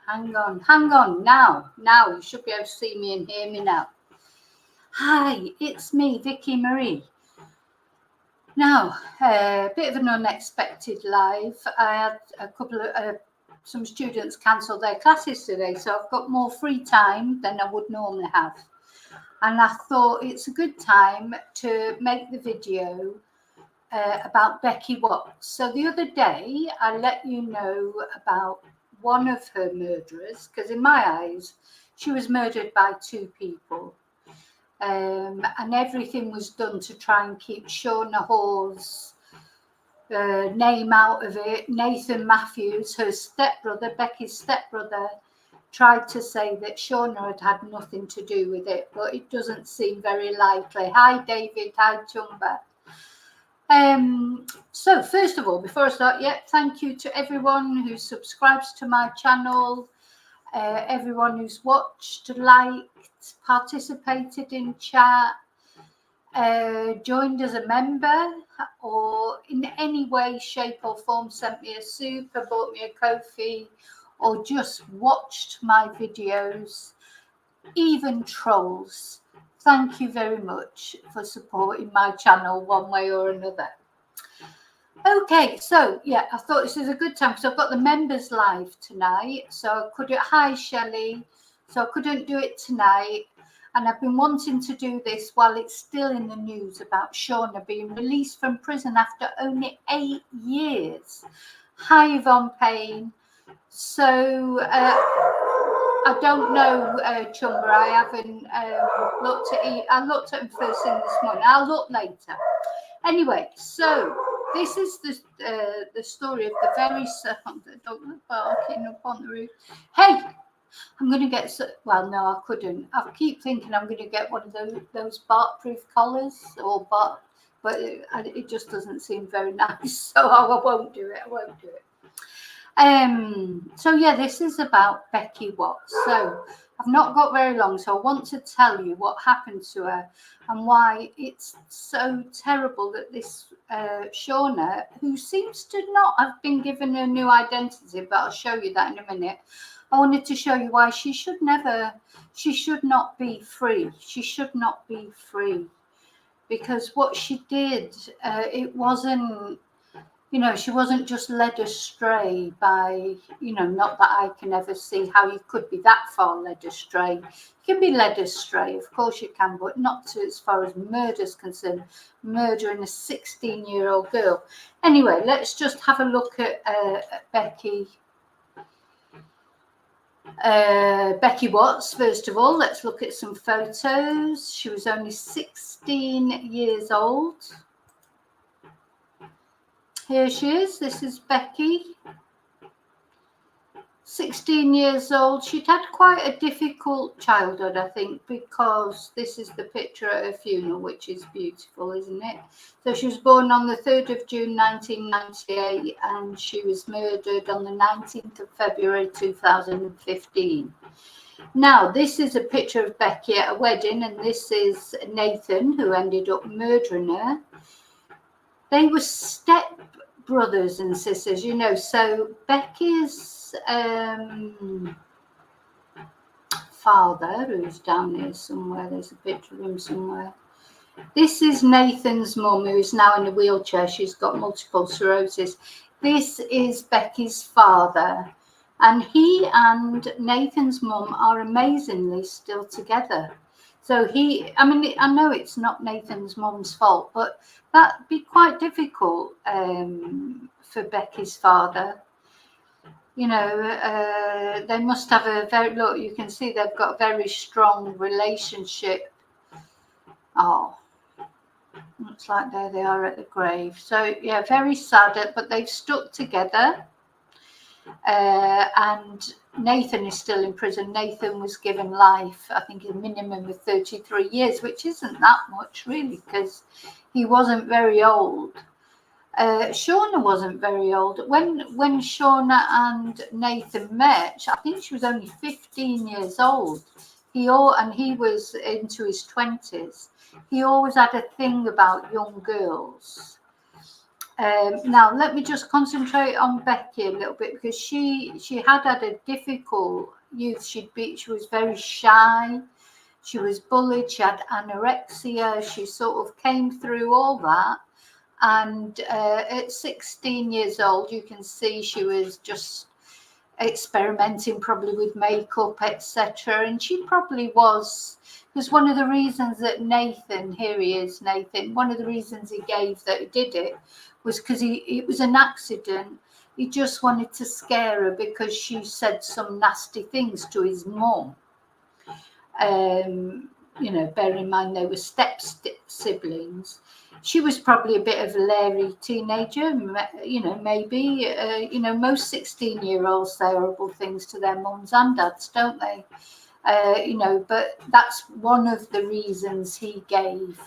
Hang on. Now you should be able to see me and hear me now. Hi, it's me, Vicky Marie. Now, a bit of an unexpected live. I had a couple of some students cancel their classes today, so I've got more free time than I would normally have. And I thought it's a good time to make the video about Becky Watts. So the other day, I let you know about one of her murderers, because in my eyes, she was murdered by two people. And everything was done to try and keep Shauna Hoare's name out of it. Nathan Matthews, her stepbrother, Becky's stepbrother, tried to say that Shauna had nothing to do with it, but it doesn't seem very likely. Hi, David. Hi, Chumba. So first of all, before I start, thank you to everyone who subscribes to my channel, everyone who's watched, liked, participated in chat, joined as a member, or in any way, shape or form sent me a super, bought me a coffee, or just watched my videos, even trolls. Thank you very much for supporting my channel one way or another. Okay, so I thought this is a good time because I've got the members live tonight. So I couldn't, hi Shelley, so I couldn't do it tonight. And I've been wanting to do this while it's still in the news about Shauna being released from prison after only 8 years. Hi Yvonne Payne. So I don't know, Chumba. I haven't looked at it. I looked at them first thing this morning. I'll look later. Anyway, so this is the story of the very sound. The dog barking up on the roof. Hey, I'm going to get. Well, no, I couldn't. I keep thinking I'm going to get one of those bark-proof collars or bark, but it just doesn't seem very nice. So I won't do it. So this is about Becky Watts. So I've not got very long, so I want to tell you what happened to her and why it's so terrible that this Shauna, who seems to not have been given a new identity, but I'll show you that in a minute. I wanted to show you why she should not be free. She should not be free, because what she did, it wasn't, she wasn't just led astray by, not that I can ever see how you could be that far led astray. You can be led astray, of course you can, but not to as far as murder is concerned, murdering a 16-year-old girl. Anyway, let's just have a look at Becky Watts, first of all. Let's look at some photos. She was only 16 years old. Here she is. This is Becky, 16 years old. She'd had quite a difficult childhood, I think, because this is the picture at her funeral, which is beautiful, isn't it? So she was born on the 3rd of June 1998, and she was murdered on the 19th of February 2015. Now, this is a picture of Becky at a wedding, and this is Nathan, who ended up murdering her. They were step brothers and sisters, so Becky's father, who's down here somewhere, there's a picture of him somewhere. This is Nathan's mum, who is now in a wheelchair. She's got multiple sclerosis. This is Becky's father, and he and Nathan's mum are amazingly still together. So I know it's not Nathan's mum's fault, but that'd be quite difficult for Becky's father. They must have look, you can see they've got a very strong relationship. Oh, looks like there they are at the grave. So, very sad, but they've stuck together. And Nathan is still in prison. Nathan was given life, I think a minimum of 33 years, which isn't that much really, because he wasn't very old. Shauna wasn't very old. When Shauna and Nathan met, I think she was only 15 years old. He was into his 20s. He always had a thing about young girls. Now, let me just concentrate on Becky a little bit, because she had a difficult youth. She was very shy. She was bullied. She had anorexia. She sort of came through all that. And at 16 years old, you can see she was just experimenting probably with makeup, etc. And she probably was, because one of the reasons that Nathan, here he is, Nathan, one of the reasons he gave that he did it was because it was an accident. He just wanted to scare her because she said some nasty things to his mum. You know, bear in mind they were step siblings. She was probably a bit of a leery teenager, you know, maybe. You know, most 16-year-olds say horrible things to their mums and dads, don't they? You know, but that's one of the reasons he gave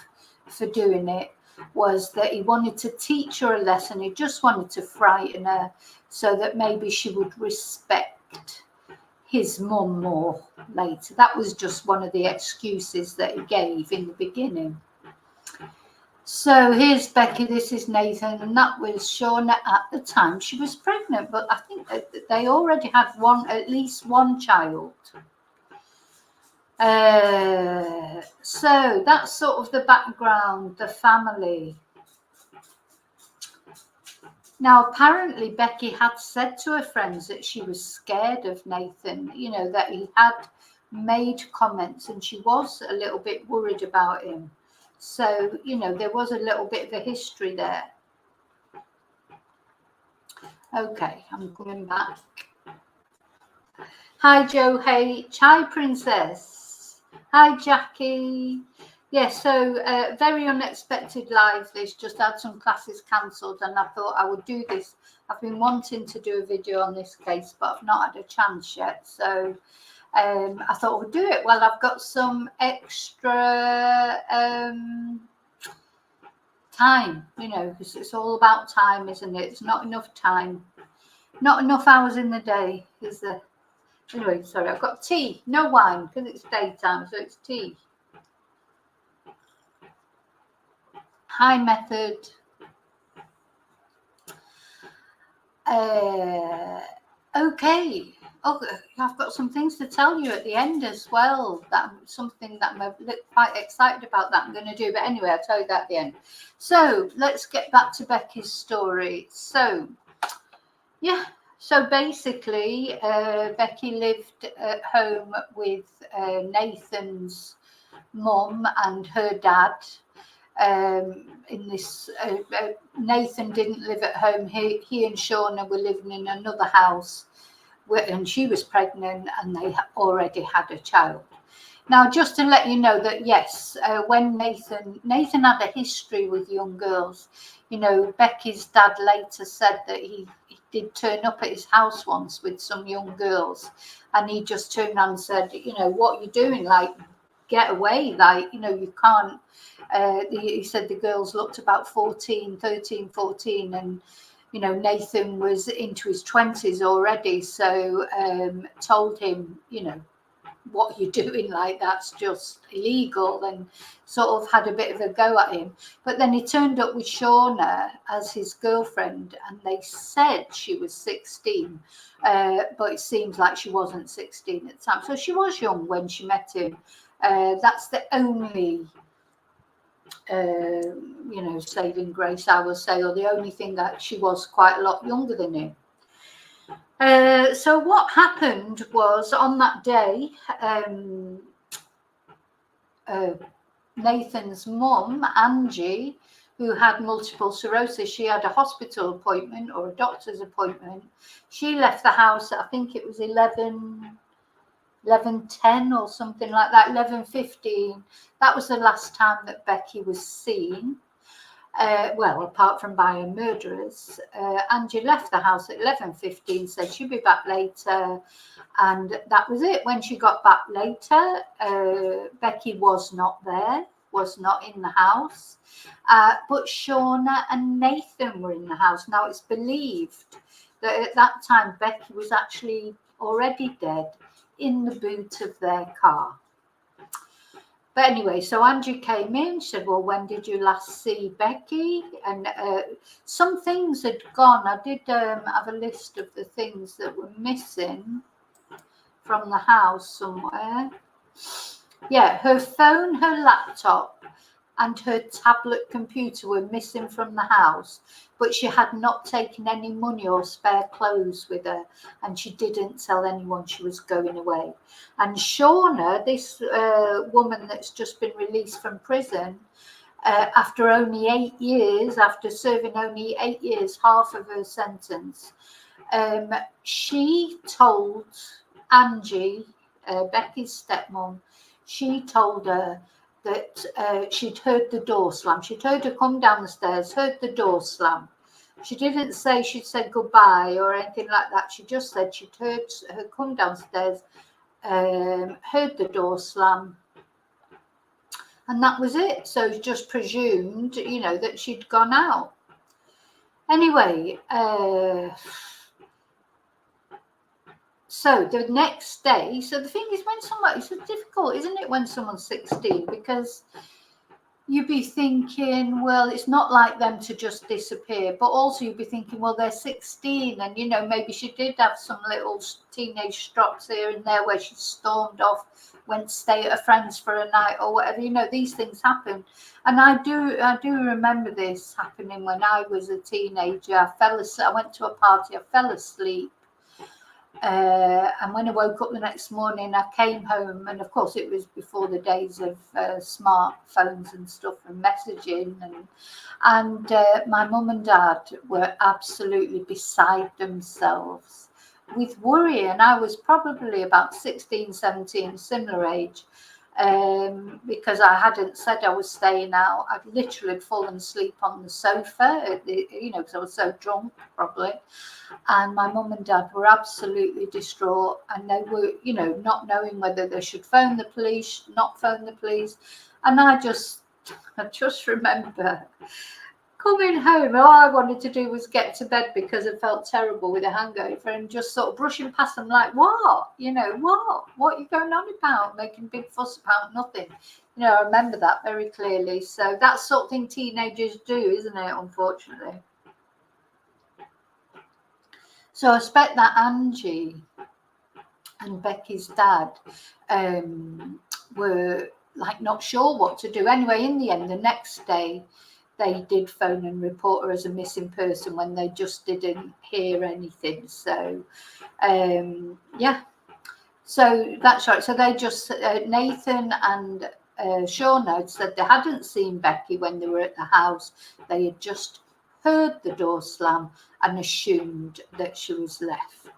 for doing it, was that he wanted to teach her a lesson. He just wanted to frighten her so that maybe she would respect his mum more later. That was just one of the excuses that he gave in the beginning. So here's Becky, this is Nathan, and that was Shauna at the time she was pregnant, but I think that they already had at least one child. So that's sort of the background, the family. Now, apparently Becky had said to her friends that she was scared of Nathan, you know, that he had made comments and she was a little bit worried about him. So, you know, there was a little bit of a history there. Okay, I'm coming back. Hi, Joe H. Hi, Princess. Hi, Jackie. Yeah, so very unexpected live. This just had some classes cancelled, and I thought I would do this. I've been wanting to do a video on this case, but I've not had a chance yet. So I thought I would do it. Well, I've got some extra time, you know, because it's all about time, isn't it? It's not enough time, not enough hours in the day, is there? Anyway, sorry, I've got tea, no wine, because it's daytime, so it's tea. Hi, Method. Okay. Oh, I've got some things to tell you at the end as well. Something that I'm quite excited about that I'm going to do. But anyway, I'll tell you that at the end. So let's get back to Becky's story. So, yeah. So basically, Becky lived at home with Nathan's mum and her dad. In this, Nathan didn't live at home. He and Shauna were living in another house, and she was pregnant, and they already had a child. Now, just to let you know that yes, when Nathan had a history with young girls. You know, Becky's dad later said that he did turn up at his house once with some young girls, and he just turned around and said, you know, what are you doing? Like, get away, like, you know, you can't. He said the girls looked about 13, 14, and you know, Nathan was into his 20s already, so told him, you know, what you're doing, like, that's just illegal, and sort of had a bit of a go at him. But then he turned up with Shauna as his girlfriend, and they said she was 16, but it seems like she wasn't 16 at the time, so she was young when she met him. That's the only you know, saving grace, I will say, or the only thing, that she was quite a lot younger than him. So what happened was, on that day, Nathan's mum, Angie, who had multiple sclerosis, she had a hospital appointment or a doctor's appointment. She left the house at, I think it was 11:10 or something like that, 11:15. That was the last time that Becky was seen. Well, apart from by her murderers. Angie left the house at 11:15, said she'd be back later, and that was it. When she got back later, Becky was not there, was not in the house, but Shauna and Nathan were in the house. Now, it's believed that at that time Becky was actually already dead in the boot of their car. But anyway, so Angie came in, she said, well, when did you last see Becky? And some things had gone. I did have a list of the things that were missing from the house somewhere. Yeah, her phone, her laptop, and her tablet computer were missing from the house, but she had not taken any money or spare clothes with her, and she didn't tell anyone she was going away. And Shauna, this woman that's just been released from prison, after only 8 years, after serving only 8 years, half of her sentence, she told Angie, Becky's stepmom, she told her that she'd heard the door slam. She'd heard her come down the stairs, heard the door slam. She didn't say she'd said goodbye or anything like that. She just said she'd heard her come downstairs, heard the door slam, and that was it. So just presumed, you know, that she'd gone out. Anyway, so the next day, so the thing is, when somebody, it's difficult, isn't it, when someone's 16, because you'd be thinking, well, it's not like them to just disappear, but also you'd be thinking, well, they're 16, and, you know, maybe she did have some little teenage strops here and there where she stormed off, went to stay at a friend's for a night or whatever. You know, these things happen. And I do remember this happening when I was a teenager. I went to a party, I fell asleep. And when I woke up the next morning, I came home, and of course it was before the days of smartphones and stuff and messaging, and my mum and dad were absolutely beside themselves with worry, and I was probably about 16, 17, similar age, because I hadn't said I was staying out. I'd literally fallen asleep on the sofa, you know, because I was so drunk probably. And my mum and dad were absolutely distraught, and they were, you know, not knowing whether they should phone the police, not phone the police. And I just remember coming home, all I wanted to do was get to bed because I felt terrible with a hangover, and just sort of brushing past them like, what? You know, what are you going on about? Making a big fuss about nothing. You know, I remember that very clearly. So that's sort of thing teenagers do, isn't it, unfortunately? So I expect that Angie and Becky's dad were like not sure what to do. Anyway, in the end, the next day, they did phone and report her as a missing person when they just didn't hear anything. So, yeah. So that's right. So they just, Nathan and Shauna said they hadn't seen Becky when they were at the house. They had just heard the door slam and assumed that she was left.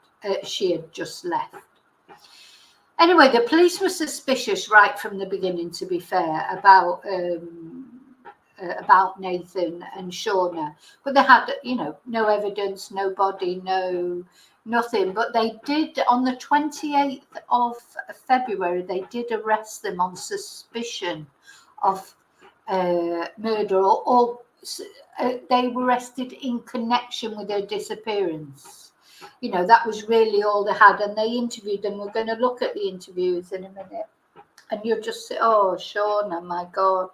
She had just left. Anyway, the police were suspicious right from the beginning, to be fair, about Nathan and Shauna, but they had, you know, no evidence, no body, nothing. But they did, on the 28th of February, they did arrest them on suspicion of murder, or they were arrested in connection with her disappearance. You know, that was really all they had, and they interviewed them. We're going to look at the interviews in a minute, and you'll just say, oh, Shauna, my God.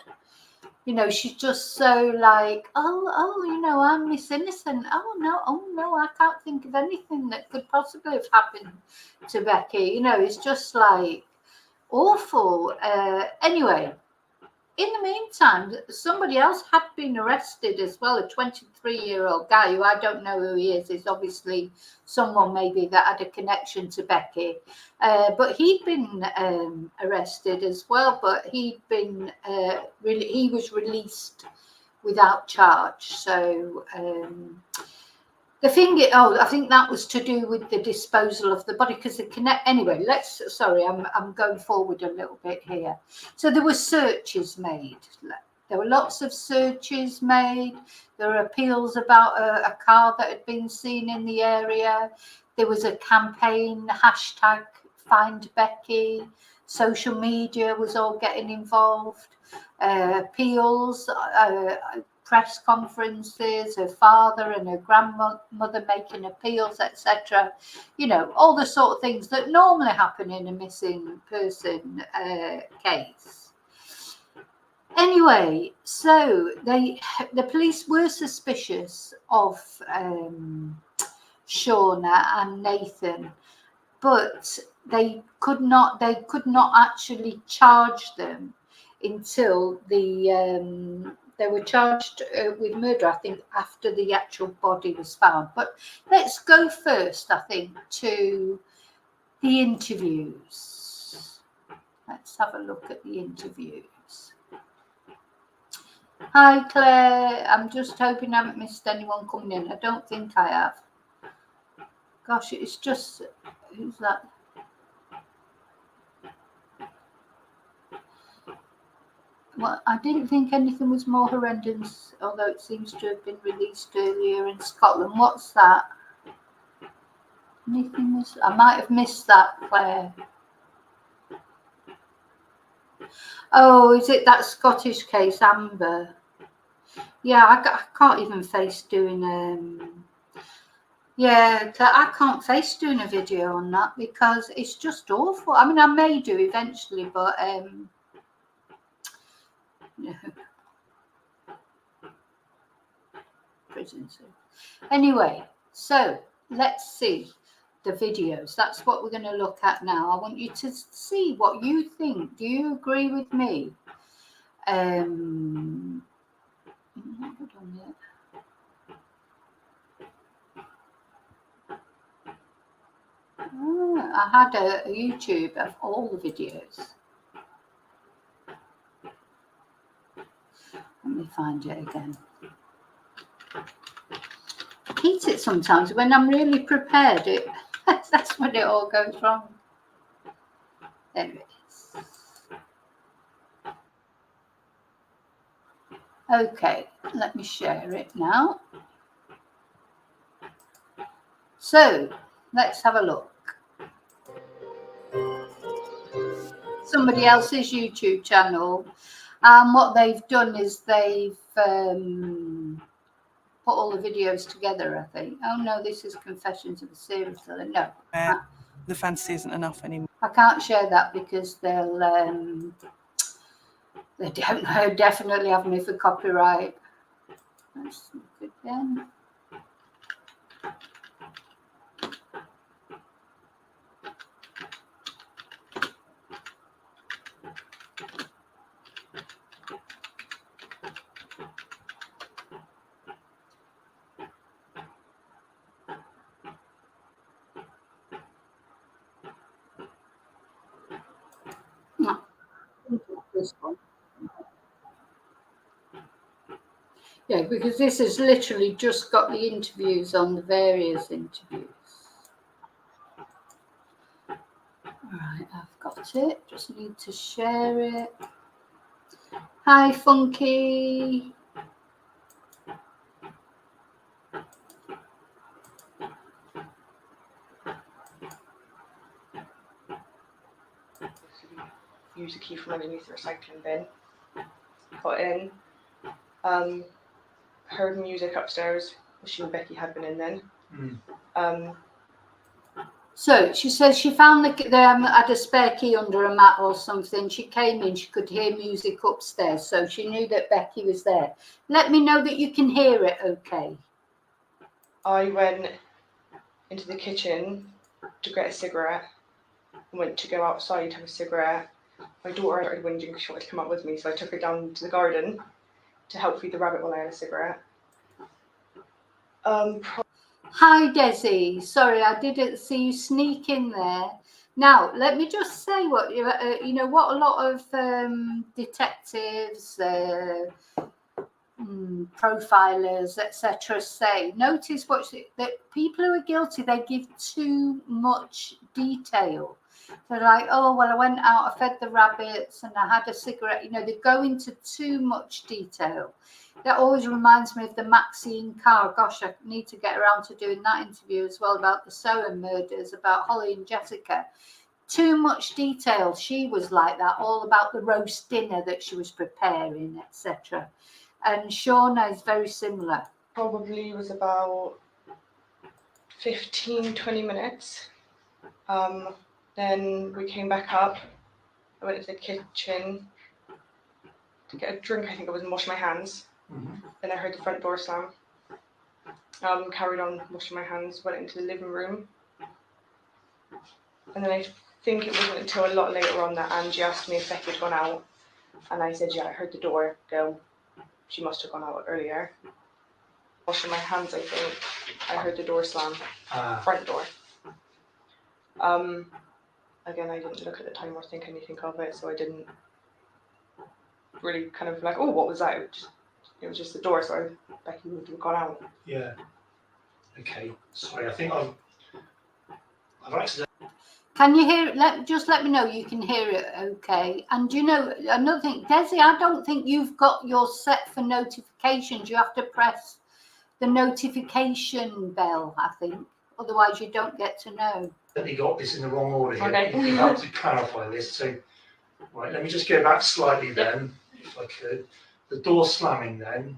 You know, she's just so like, oh, you know, I'm Miss Innocent. Oh no, I can't think of anything that could possibly have happened to Becky. You know, it's just like awful. Anyway, in the meantime, somebody else had been arrested as well, a 23-year-old guy who I don't know who he is. It's obviously someone maybe that had a connection to Becky. But he'd been arrested as well, but he'd been he was released without charge. So the thing, I think that was to do with the disposal of the body, because anyway, I'm going forward a little bit here. So there were searches made. There were lots of searches made. There were appeals about a car that had been seen in the area. There was a campaign, hashtag Find Becky. Social media was all getting involved. Appeals, press conferences, her father and her grandmother making appeals, etc. You know, all the sort of things that normally happen in a missing person case. Anyway, so the police were suspicious of Shauna and Nathan, but they could not actually charge them until they were charged with murder, I think, after the actual body was found. But let's go first, I think, to the interviews. Let's have a look at the interviews. Hi, Claire. I'm just hoping I haven't missed anyone coming in. I don't think I have. Gosh, it's just... Who's that? Well, I didn't think anything was more horrendous, although it seems to have been released earlier in Scotland. What's that? Anything was... I might have missed that, Claire. Oh, is it that Scottish case, Amber? Yeah, I can't even face doing... Yeah, I can't face doing a video on that because it's just awful. I mean, I may do eventually, but... no. Prison. Anyway, so let's see the videos. That's what we're going to look at now. I want you to see what you think. Do you agree with me? I had a YouTube of all the videos. Let me find it again. I hate it sometimes when I'm really prepared. That's when it all goes wrong. There it is. Okay, let me share it now. So let's have a look. Somebody else's YouTube channel, and what they've done is they've put all the videos together, I think. Oh no, this is Confessions of a Serial Killer. No, the fantasy isn't enough anymore. I can't share that because they'll they don't definitely have me for copyright. Let's look again. This one. Yeah, because this has literally just got the interviews on the various interviews. All right, I've got it. Just need to share it. Hi, Funky. Use a key from underneath the recycling bin. Got in. Heard music upstairs. She and Becky had been in then. So she says she found they had a spare key under a mat or something. She came in, she could hear music upstairs, so she knew that Becky was there. Let me know that you can hear it okay. I went into the kitchen to get a cigarette. I went to go outside to have a cigarette. My daughter started whinging because she wanted to come out with me, so I took her down to the garden to help feed the rabbit while I had a cigarette. Hi, Desi. Sorry, I didn't see you sneak in there. Now, let me just say what you know. What a lot of detectives, profilers, etc., say. Notice that people who are guilty, they give too much detail. They're like, oh, well, I went out, I fed the rabbits, and I had a cigarette. You know, they go into too much detail. That always reminds me of the Maxine Carr. Gosh, I need to get around to doing that interview as well about the Sohan murders, about Holly and Jessica. Too much detail. She was like that, all about the roast dinner that she was preparing, etc. And Shauna is very similar. Probably was about 15-20 minutes. Then we came back up. I went to the kitchen. to get a drink, I think I was washing my hands. Then I heard the front door slam. Carried on washing my hands, went into the living room. And then I think it wasn't until a lot later on that Angie asked me if Becky had gone out. And I said, yeah, I heard the door go. She must have gone out earlier. Washing my hands, I think. I heard the door slam. Front door. Again, I didn't look at the time or think anything of it, so I didn't really kind of like, oh, what was that? It was just the door, so Becky would have gone out. Yeah. Okay. Sorry, I think I've accidentally. Can you hear it? Just let me know you can hear it okay. And you know, another thing, Desi, I don't think you've got yours set for notifications. You have to press the notification bell, I think. Otherwise, you don't get to know. You got this in the wrong order here. Okay. You have to clarify this. So, right, let me just go back slightly then, if I could. The door slamming then.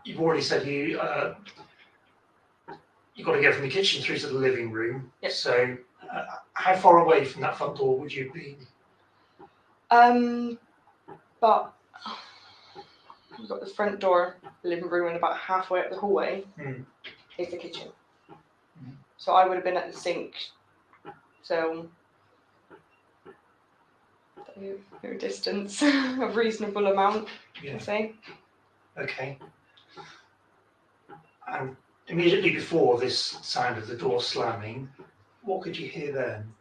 You've already said you got to go from the kitchen through to the living room. Yep. So, how far away from that front door would you be? But you've got the front door, the living room, and about halfway up the hallway is the kitchen. So I would have been at the sink. So no distance, a reasonable amount, I'd say. Okay. And immediately before this sound of the door slamming, what could you hear then?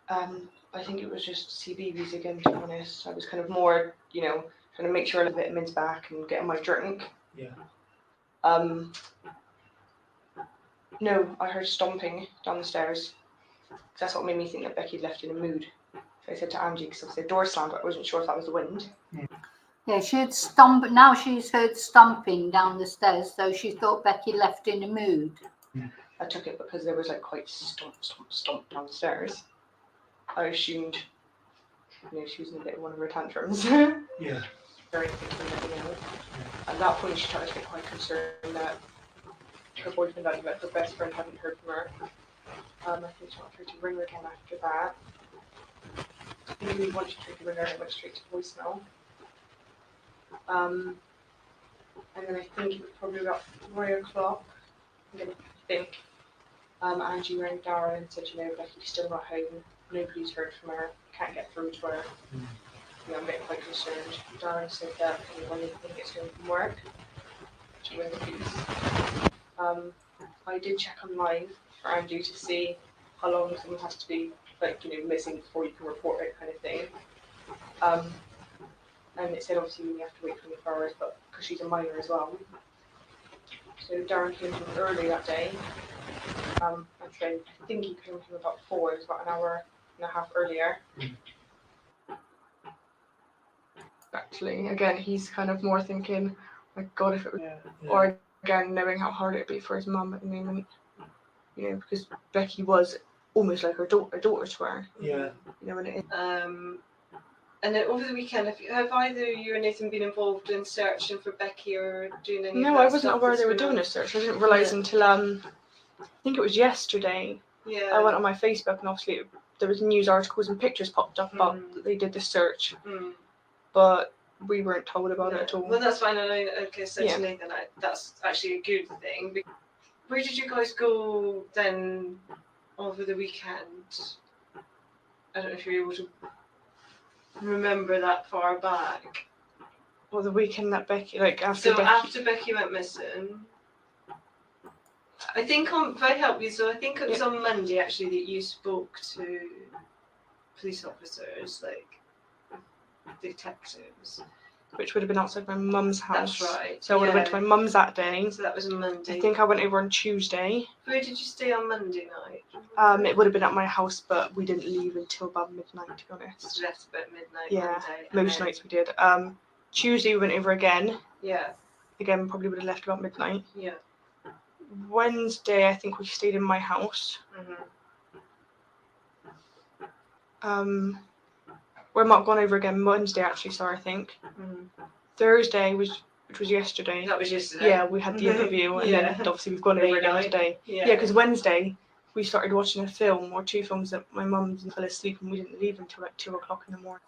I think it was just CBeebies again, to be honest. I was kind of more, trying to make sure I had vitamins back and getting my drink. Yeah. No, I heard stomping down the stairs. That's what made me think that Becky had left in a mood. So I said to Angie, because obviously the door slammed, but I wasn't sure if that was the wind. Yeah, she had stomp. Now she's heard stomping down the stairs, so she thought Becky left in a mood. I took it because there was like quite stomp down the stairs. I assumed, she was in a bit of one of her tantrums. Yeah. Very thinking, At that point, she started to get quite concerned that her boyfriend had met her best friend hadn't heard from her. I think she wanted her to ring her again after that. Usually once she tried to ring her, it went straight to voicemail. And then I think it was probably about 3 o'clock. I think Angie rang Dara and said, Becky's still not home. Nobody's heard from her. Can't get through to her. I'm getting quite concerned. Dara said that when he gets home from work, she went to police. I did check online for Angie to see how long someone has to be missing before you can report it, kind of thing. And it said obviously you have to wait 24 hours, but because she's a minor as well. So Darren came home early that day. Actually, I think he came home about 4. It was about an hour and a half earlier. Actually, again, he's kind of more thinking, my God, if it was, or again, knowing how hard it'd be for his mum at the moment, because Becky was almost like her daughter to her. Yeah. And it is. And then over the weekend, have either you or Nathan been involved in searching for Becky or doing any? No, I wasn't aware they were doing a search. I didn't realise until I think it was yesterday. Yeah. I went on my Facebook and obviously there was news articles and pictures popped up about that they did the search, but we weren't told about it at all. Well, that's fine. I know. Okay, so to Nathan, that's actually a good thing. Where did you guys go then over the weekend? I don't know if you're able to remember that far back. Well, the weekend that Becky, after Becky went missing. I think if I help you, so I think it was on Monday actually that you spoke to police officers, detectives. Which would have been outside my mum's house. That's right. So I would have went to my mum's that day. So that was on Monday. I think I went over on Tuesday. Where did you stay on Monday night? It would have been at my house, but we didn't leave until about midnight, to be honest. So that's about midnight. Yeah, Monday, most nights we did. Tuesday we went over again. Yeah. Again, probably would have left about midnight. Yeah. Wednesday, I think we stayed in my house. We might have gone over again Wednesday, actually, sorry, I think. Thursday, which was yesterday. That was yesterday. Yeah, we had the interview, and then obviously we've gone over again today. Yeah, because Wednesday we started watching a film or 2 films that my mum fell asleep and we didn't leave until 2 o'clock in the morning.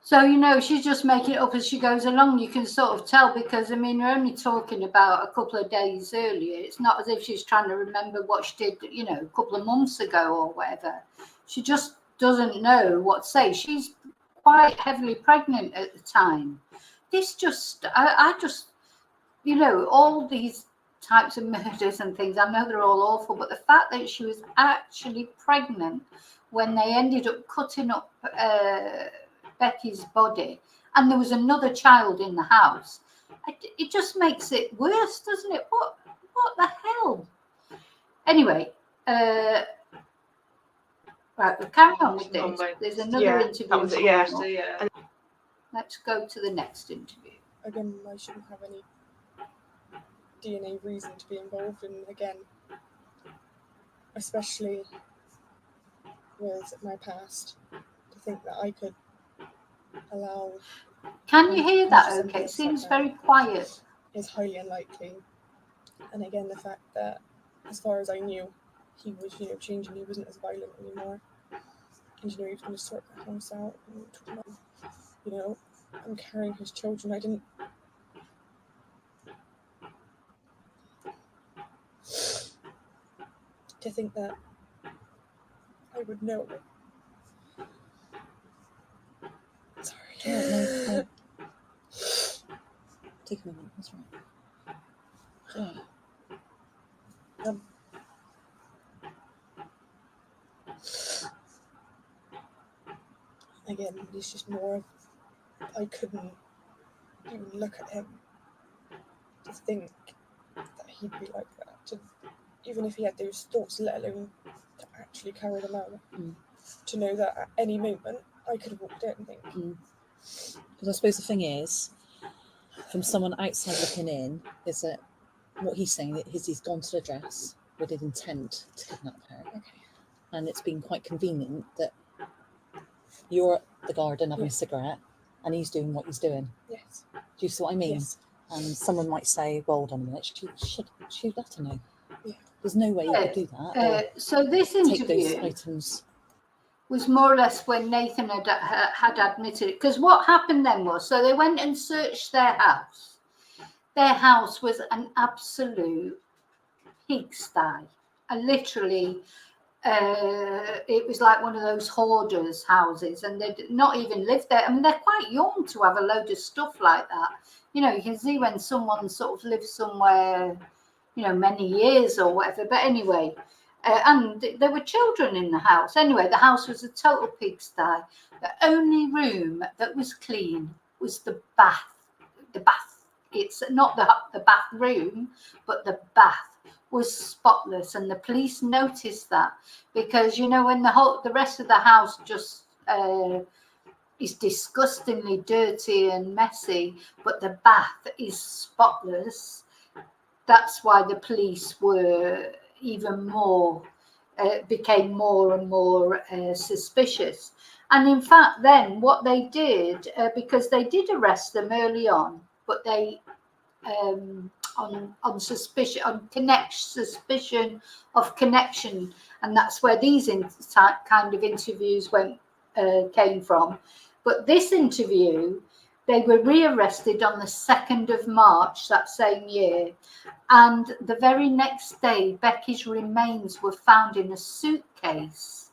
So, you know, she's just making it up as she goes along. You can sort of tell because, I mean, we're only talking about a couple of days earlier. It's not as if she's trying to remember what she did, you know, a couple of months ago or whatever. She just doesn't know what to say. She's quite heavily pregnant at the time. This just, I just, you know, all these types of murders and things, I know they're all awful, but the fact that she was actually pregnant when they ended up cutting up Becky's body, and there was another child in the house. It just makes it worse, doesn't it? What the hell? Anyway, right, we'll carry on with this. There's another interview. That was it, yeah. So yeah. Let's go to the next interview. Again, I shouldn't have any DNA reason to be involved, and again, especially with my past, to think that I could allow. Can you hear that okay? It seems very quiet. Is highly unlikely. And again, the fact that, as far as I knew, he was, you know, changing. He wasn't as violent anymore. And, you know, he was going to sort the house out. And, you know, I'm carrying his children. I didn't. To think that I would know. Sorry. No. Take a moment. That's right. Again, it's just more of, I couldn't even look at him to think that he'd be like that. To, even if he had those thoughts, let alone to actually carry them out. To know that at any moment I could have walked in and think. Because I suppose the thing is, from someone outside looking in, is that what he's saying is he's gone to the address with an intent to kidnap her. Okay. And it's been quite convenient that you're at the garden having a cigarette and he's doing what he's doing. Yes. Do you see what I mean? Yes. And someone might say, well, hold on a minute, she'd let her know. Yeah. There's no way you could do that. So this Take those interview items. was more or less when Nathan had admitted it. Because what happened then was, so they went and searched their house. Their house was an absolute pigsty. Literally, it was like one of those hoarders' houses, and they'd not even lived there. I mean, they're quite young to have a load of stuff like that. You know, you can see when someone sort of lives somewhere, you know, many years or whatever. But anyway, and there were children in the house. Anyway, the house was a total pigsty. The only room that was clean was the bath. The bath. It's not the bathroom, but the bath was spotless, and the police noticed that because, you know, when the rest of the house just is disgustingly dirty and messy, but the bath is spotless. That's why the police were even more became more and more suspicious. And in fact, then what they did, because they did arrest them early on, but they on suspicion, suspicion of connection, and that's where these kind of interviews came from. But this interview, they were rearrested on the 2nd of March that same year, and the very next day, Becky's remains were found in a suitcase,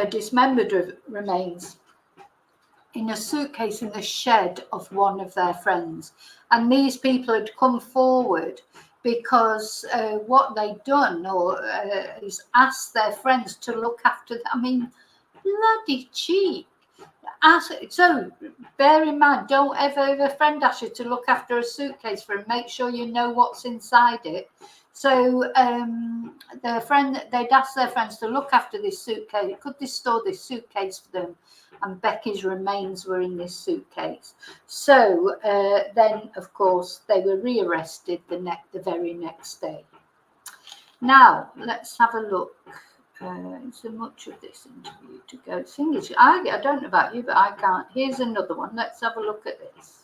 dismembered remains, in a suitcase in the shed of one of their friends. And these people had come forward because what they'd done is asked their friends to look after them. I mean, bloody cheek. So bear in mind, don't ever have a friend ask you to look after a suitcase for and make sure you know what's inside it. So they'd asked their friends to look after this suitcase. Could they store this suitcase for them? And Becky's remains were in this suitcase. So then, of course, they were rearrested the very next day. Now, let's have a look. So much of this interview to go. Thing is, I don't know about you, but I can't. Here's another one. Let's have a look at this.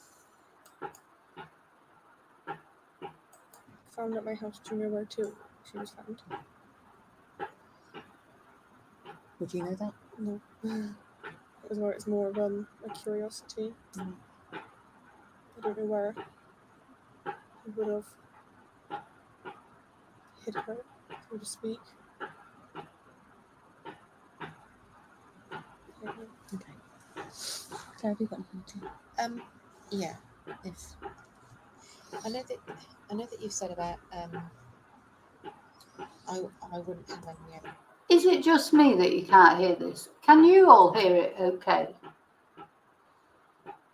Found at my house. Do you know where too she was found? Would you know that? No. It was where it's more of a curiosity. Mm. I don't know where he would have hid her, so to speak. I don't know. Okay. Claire, have you got anything to? Yeah. If I know that you've said about I wouldn't have any other. Is it just me that you can't hear this? Can you all hear it okay?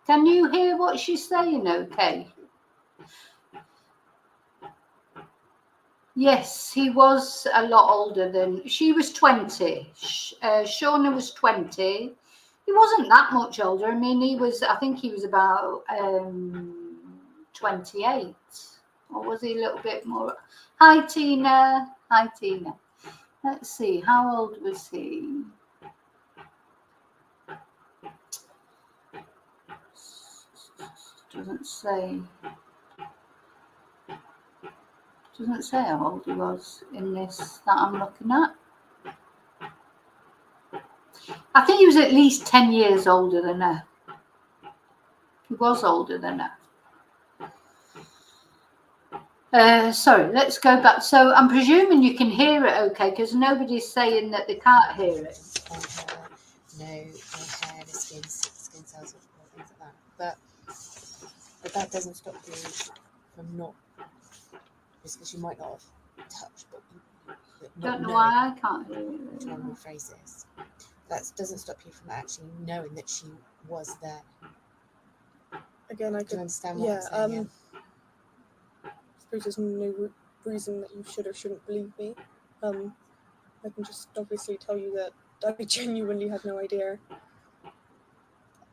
Can you hear what she's saying okay? Yes, he was a lot older than, she was 20. Shauna was 20. He wasn't that much older. I mean, I think he was about 28. Or was he a little bit more? Hi, Tina. Hi, Tina. Let's see, how old was he? Doesn't say. Doesn't say how old he was in this that I'm looking at. I think he was at least 10 years older than her. He was older than her. Sorry, let's go back. So I'm presuming you can hear it okay, because nobody's saying that they can't hear it. No hair, no skin cells, or things like that. But that doesn't stop you from not, because you might not have touched, but Don't know why I can't hear it. Trying to rephrase this. That doesn't stop you from actually knowing that she was there. Again, I Do you could. understand what Yeah. I'm saying? I suppose there's no reason that you should or shouldn't believe me. I can just obviously tell you that I genuinely had no idea.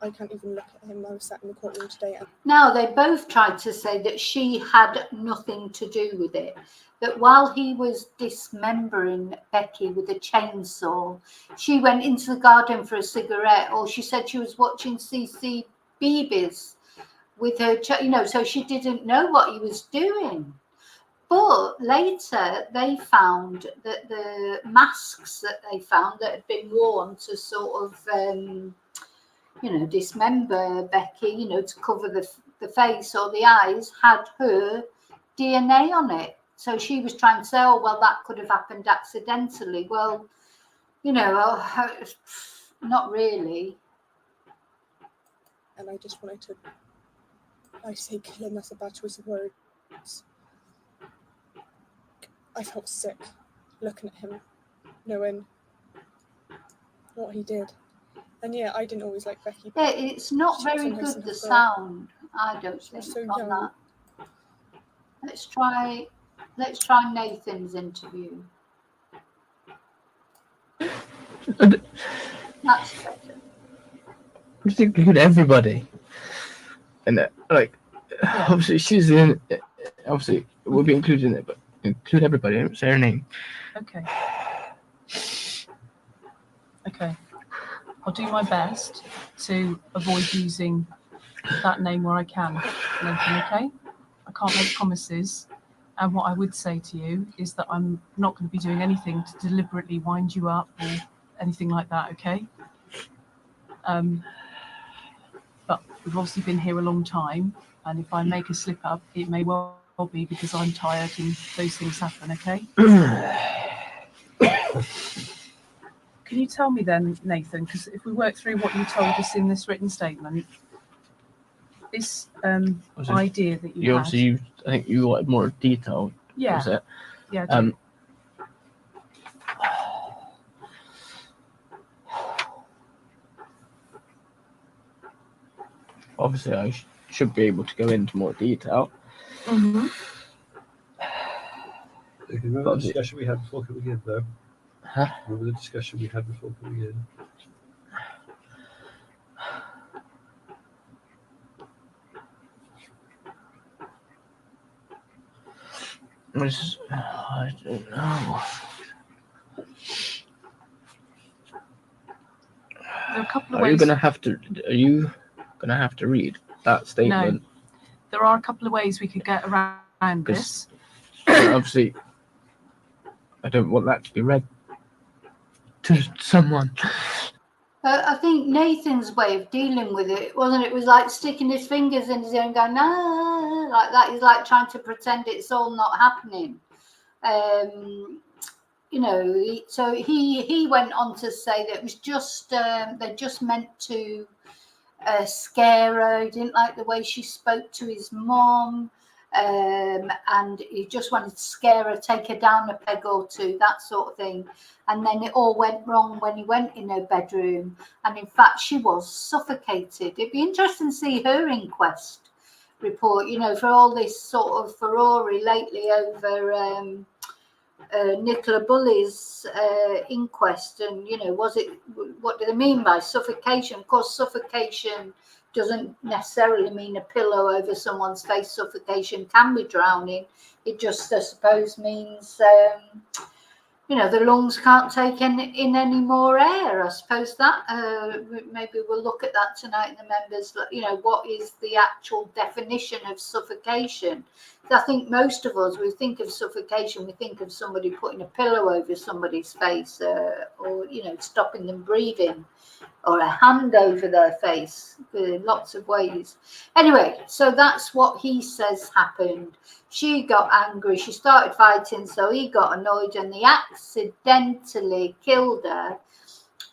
I can't even look at him. I was sat in the courtroom today. And Now, they both tried to say that she had nothing to do with it. That while he was dismembering Becky with a chainsaw, she went into the garden for a cigarette, or she said she was watching CCBeebies with her, so she didn't know what he was doing. But later they found that the masks that they found that had been worn to sort of, dismember Becky, to cover the face or the eyes, had her DNA on it. So she was trying to say, oh, well, that could have happened accidentally. Well, not really. I just wanted to, I say kill him, that's a bad choice of words. I felt sick looking at him, knowing what he did. And yeah, I didn't always like Becky. Yeah, it's not very good, the sound, I don't think, so on young. that. Let's try Nathan's interview. That's better. Just include everybody. And obviously she's in it. Obviously we'll be included in it, but include everybody. Don't say her name. Okay. Okay. I'll do my best to avoid using that name where I can, Nathan, okay? I can't make promises. And what I would say to you is that I'm not going to be doing anything to deliberately wind you up or anything like that, okay? But we've obviously been here a long time, and if I make a slip up, it may well be because I'm tired and those things happen, okay? Can you tell me then, Nathan, because if we work through what you told us in this written statement, this idea that you had... Obviously, I think you wanted more detail. Yeah. Was it? Yeah. Obviously, I should be able to go into more detail. Mm-hmm. Remember the discussion we had before coming in, though? Huh? Remember the discussion we had before coming in? I don't know. There are a couple of Are ways... Are you gonna have to read that statement? No. There are a couple of ways we could get around this. Obviously, I don't want that to be read to someone. I think Nathan's way of dealing with it, wasn't it? Was like sticking his fingers in his ear and going, nah, like that. He's like trying to pretend it's all not happening. You know, so he went on to say that it was just they just meant to scare her. He didn't like the way she spoke to his mom, and he just wanted to scare her, take her down a peg or two, that sort of thing. And then it all went wrong when he went in her bedroom, and in fact she was suffocated. It'd be interesting to see her inquest report, you know, for all this sort of furore lately over Nicola Bulley's inquest, and you know, what do they mean by suffocation? Of course, suffocation doesn't necessarily mean a pillow over someone's face. Suffocation can be drowning. It just, I suppose, means you know, the lungs can't take in any more air. I suppose that maybe we'll look at that tonight in the members. You know, what is the actual definition of suffocation? I think most of us, we think of suffocation, we think of somebody putting a pillow over somebody's face, or you know, stopping them breathing, or a hand over their face. In lots of ways. Anyway, so that's what he says happened. She got angry, she started fighting, so he got annoyed, and he accidentally killed her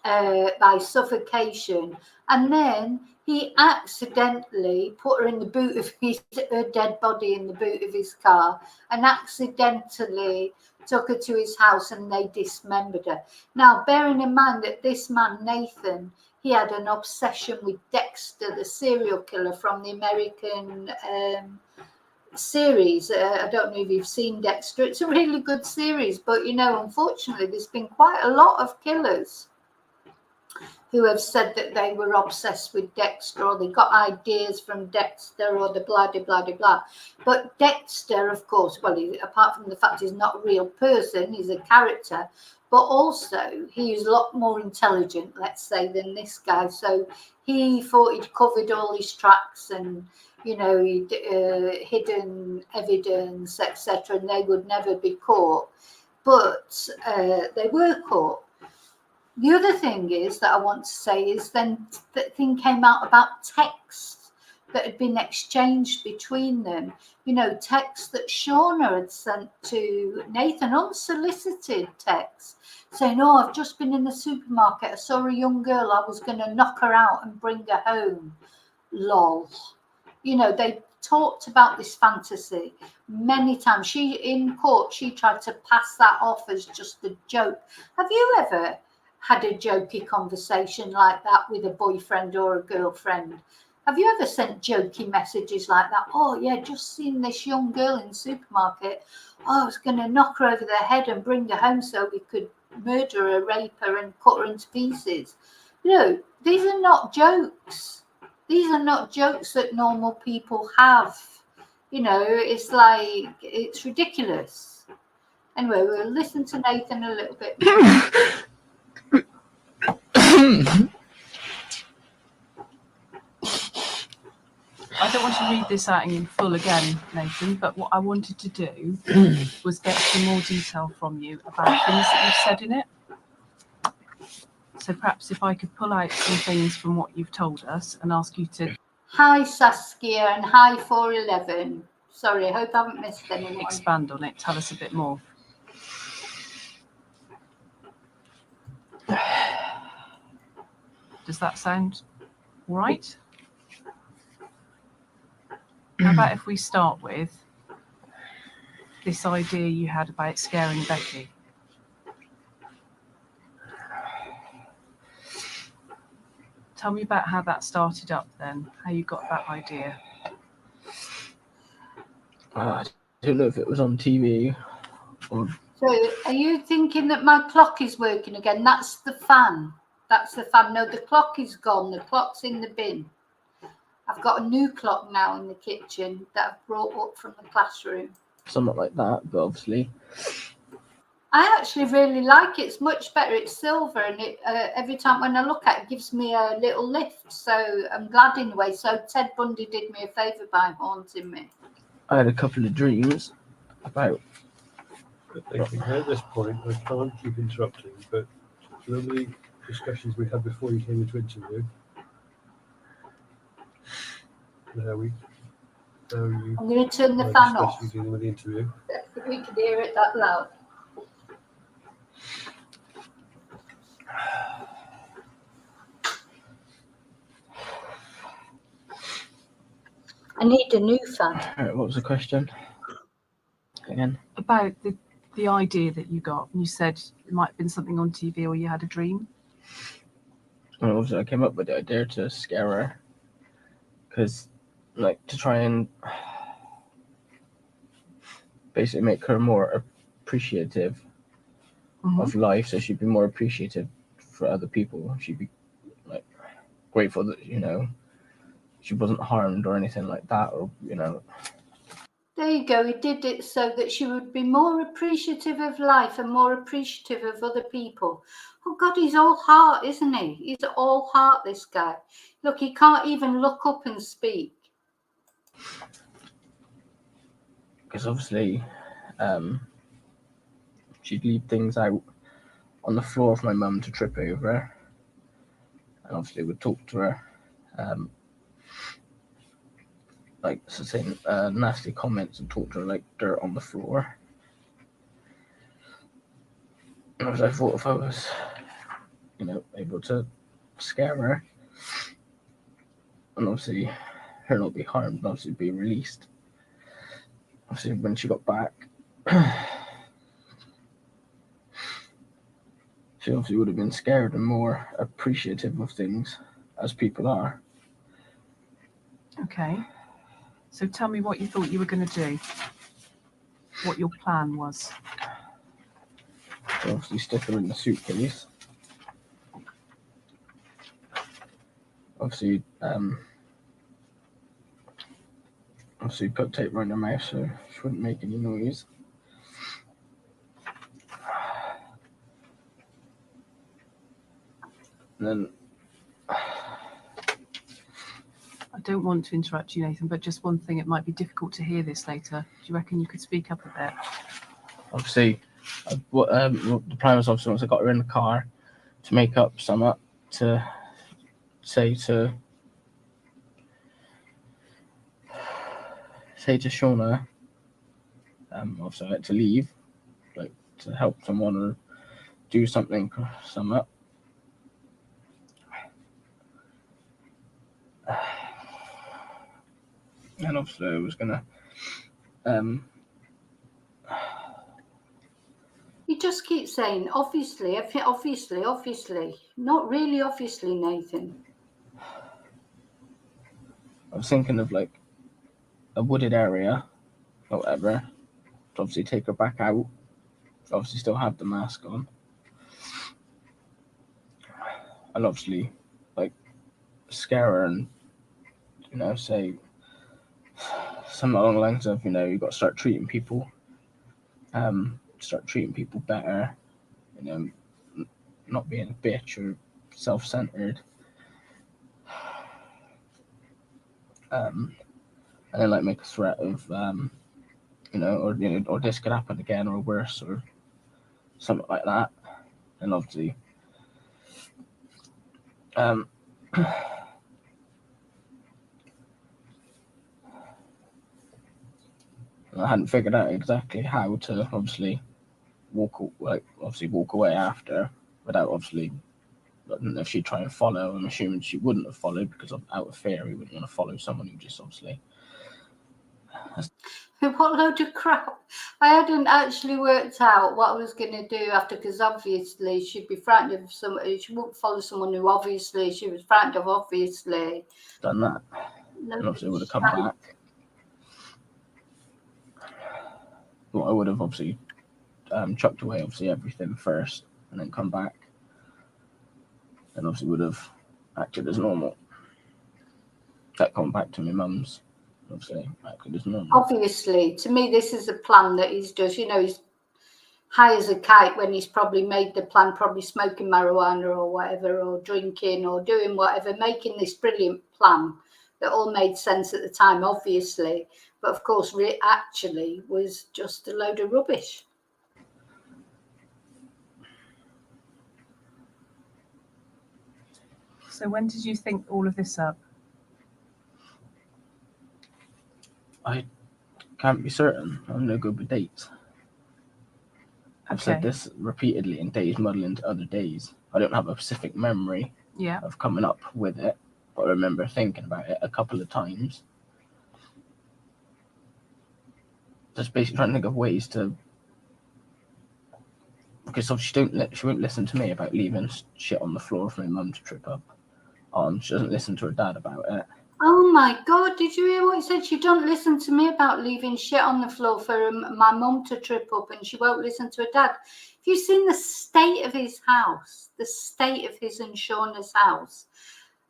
by suffocation. And then he accidentally put her in the boot of her dead body in the boot of his car, and accidentally took her to his house, and they dismembered her. Now, bearing in mind that this man, Nathan, he had an obsession with Dexter, the serial killer from the American series. I don't know if you've seen Dexter. It's a really good series, but you know, unfortunately, there's been quite a lot of killers who have said that they were obsessed with Dexter, or they got ideas from Dexter, or the blah, blah, blah, blah. But Dexter, of course, well, apart from the fact he's not a real person, he's a character, but also he's a lot more intelligent, let's say, than this guy. So he thought he'd covered all his tracks, and you know, he'd hidden evidence, etc., and they would never be caught. But they were caught. The other thing is that I want to say is then that thing came out about texts that had been exchanged between them. You know, texts that Shauna had sent to Nathan, unsolicited texts, saying, oh, I've just been in the supermarket. I saw a young girl. I was going to knock her out and bring her home. Lol. You know, they talked about this fantasy many times. She, in court, she tried to pass that off as just a joke. Have you ever had a jokey conversation like that with a boyfriend or a girlfriend? Have you ever sent jokey messages like that? Oh yeah, just seen this young girl in the supermarket. Oh, I was going to knock her over the head and bring her home so we could murder her, rape her, and cut her into pieces. You know, these are not jokes. These are not jokes that normal people have. You know, it's like, it's ridiculous. Anyway, we'll listen to Nathan a little bit. I don't want to read this out in full again, Nathan, but what I wanted to do was get some more detail from you about things that you've said in it. So perhaps if I could pull out some things from what you've told us and ask you to... Hi Saskia, and hi 411. Sorry, I hope I haven't missed anyone. Expand on it, tell us a bit more. Does that sound all right? How about if we start with this idea you had about scaring Becky? Tell me about how that started up then, how you got that idea. I don't know if it was on TV or... So are you thinking that my clock is working again? That's the fan. That's the fan. No, the clock is gone. The clock's in the bin. I've got a new clock now in the kitchen that I've brought up from the classroom. something like that, but obviously... I actually really like it. It's much better. It's silver, and it every time when I look at it, gives me a little lift. So I'm glad in a way. So Ted Bundy did me a favour by haunting me. I had a couple of dreams about... Thinking at this point, I can't keep interrupting, but remember discussions we had before you came into interview. And how you I'm going to turn the were fan off. discussing dealing with the interview. We could hear it that loud. I need a new fan. Alright, what was the question? Again? About the idea that you got. You said it might have been something on TV or you had a dream. Well, obviously I came up with the idea to scare her. Because, like, to try and basically make her more appreciative of life, so she'd be more appreciative for other people. She'd be, like, grateful that, you know, she wasn't harmed or anything like that, or, you know. There you go. He did it so that she would be more appreciative of life and more appreciative of other people. Oh, God, he's all heart, isn't he? He's all heart, this guy. Look, he can't even look up and speak. Because obviously, she'd leave things out on the floor for my mum to trip over. And obviously would talk to her. Like, saying nasty comments and talk to her like dirt on the floor. And I thought if I was, you know, able to scare her, and obviously her not be harmed, and obviously be released. Obviously, when she got back, she obviously would have been scared and more appreciative of things, as people are. Okay. So tell me what you thought you were going to do. What your plan was. So obviously stick her in the suitcase. Obviously, put tape around her mouth so she wouldn't make any noise. And then I don't want to interrupt you, Nathan, but just one thing, it might be difficult to hear this later. Do you reckon you could speak up a bit? obviously, the plan was obviously once I got her in the car to make up something to say to Shauna, obviously I had to leave, like to help someone or do something. And obviously I was gonna You just keep saying, obviously, obviously. Not really obviously, Nathan. I was thinking of like a wooded area or whatever to obviously take her back out, obviously still have the mask on, and obviously like scare her and, you know, say something along the lines of, you know, you got to start treating people better, you know, not being a bitch or self-centered, and then like make a threat of you know, or this could happen again or worse or something like that. And obviously I hadn't figured out exactly how to obviously walk away after without obviously, if she'd try and follow. I'm assuming she wouldn't have followed because out of fear, we wouldn't want to follow someone who just obviously. What load of crap. I hadn't actually worked out what I was going to do after, because obviously she'd be frightened of somebody. She wouldn't follow someone who obviously she was frightened of, obviously. Done that. No, And obviously would have come back. Well, I would have obviously chucked away obviously everything first and then come back. And obviously would have acted as normal. Kept coming back to my mum's. Obviously acted as normal. Obviously, to me, this is a plan that he's does. You know, he's high as a kite when he's probably made the plan, probably smoking marijuana or whatever, or drinking or doing whatever, making this brilliant plan that all made sense at the time, obviously. But of course, actually was just a load of rubbish. So when did you think all of this up? I can't be certain. I'm no good with dates. I've said Okay. this repeatedly, and days muddle into other days. I don't have a specific memory Yeah. of coming up with it, but I remember thinking about it a couple of times. Just basically trying to think of ways to, because obviously she won't listen to me about leaving shit on the floor for my mum to trip up on. She doesn't listen to her dad about it. Oh my God, did you hear what he said? She don't listen to me about leaving shit on the floor for my mum to trip up, and she won't listen to her dad. Have you seen the state of his house, the state of his and Shauna's house?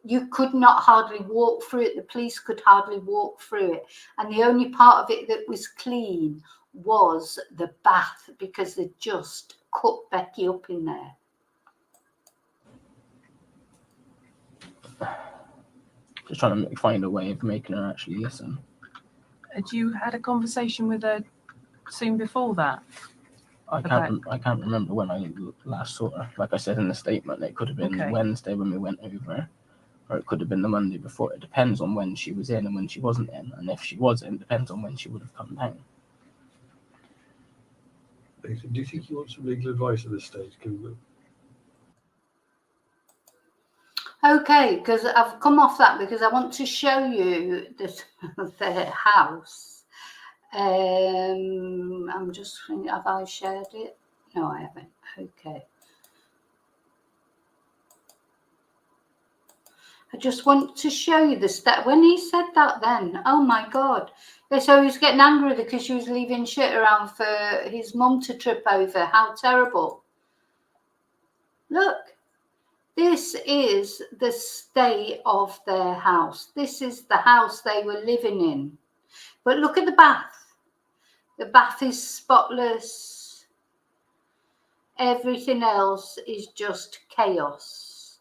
You could not hardly walk through it. The police could hardly walk through it. And the only part of it that was clean was the bath, because they just cut Becky up in there. Just trying to find a way of making her actually listen. Had you had a conversation with her soon before that? I can't remember when I last saw her. Like I said in the statement, it could have been Okay. Wednesday when we went over, or it could have been the Monday before. It depends on when she was in and when she wasn't in, and if she was in, depends on when she would have come down. Nathan, do you think you want some legal advice at this stage? Okay, because I've come off that because I want to show you the house. I'm just thinking, have I shared it? No, I haven't. Okay. I just want to show you the step. When he said that then, oh my God. So he was getting angry because she was leaving shit around for his mum to trip over. How terrible. Look. This is the state of their house. This is the house they were living in. But look at the bath. The bath is spotless. Everything else is just chaos.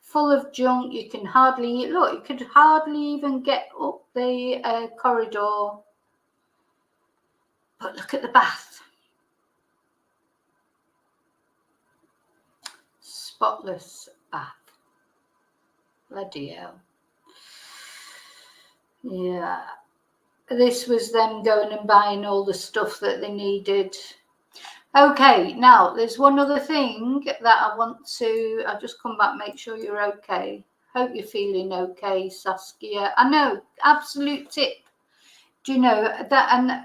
Full of junk. You can hardly, look, you could hardly even get up the corridor. But look at the bath. Spotless bath. Bloody hell. Yeah. This was them going and buying all the stuff that they needed. Okay, now there's one other thing that I want to, I'll just come back, make sure you're okay. Hope you're feeling okay, Saskia. I know, absolute tip. Do you know that? And